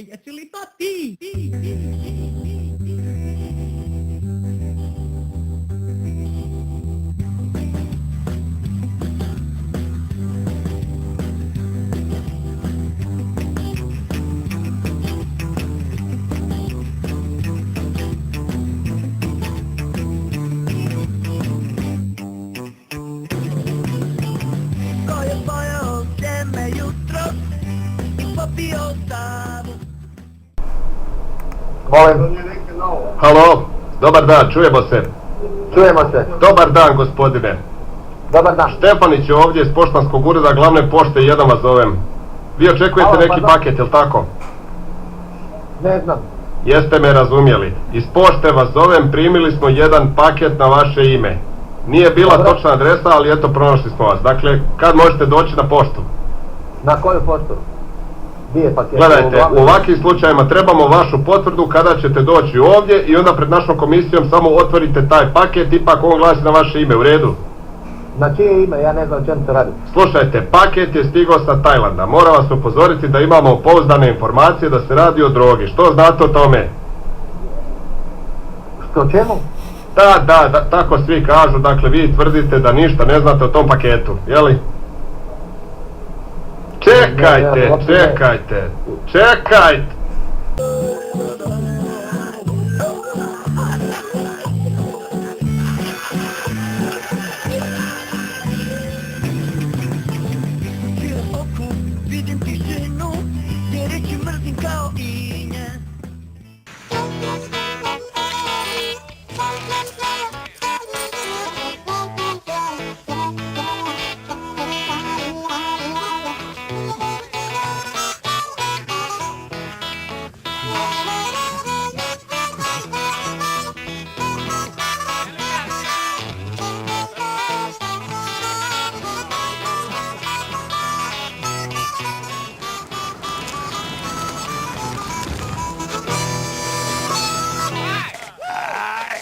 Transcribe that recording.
jesi li to ti? Ko je pojeo sjeme jutro i popio savu. Molim, Halo, dobar dan, čujemo se. čujemo se. Dobar dan, gospodine. Dobar dan. Štefanić je ovdje iz poštanskog ureda glavne pošte, jedan vas zovem. Vi očekujete Halo, neki pardon. paket, jel tako? Ne znam. Jeste me razumjeli. Iz pošte vas zovem, primili smo jedan paket na vaše ime. Nije bila Dobro. točna adresa, ali eto, pronašli smo vas. Dakle, kad možete doći na poštu? Na koju poštu? Gdje je paket? Gledajte, u ovakvim slučajima trebamo vašu potvrdu kada ćete doći ovdje i onda pred našom komisijom samo otvorite taj paket, ipak on glasi na vaše ime, u redu? Na čije ime? Ja ne znam o čemu se radi. Slušajte, paket je stigao sa Tajlanda. Moram vas upozoriti da imamo pouzdane informacije da se radi o drogi. Što znate o tome? Što, čemu? Da, tako svi kažu. Dakle, vi tvrdite da ništa ne znate o tom paketu, jeli? Čekajte! Širom oku vidim tišinu, gdje reći mrzim kao i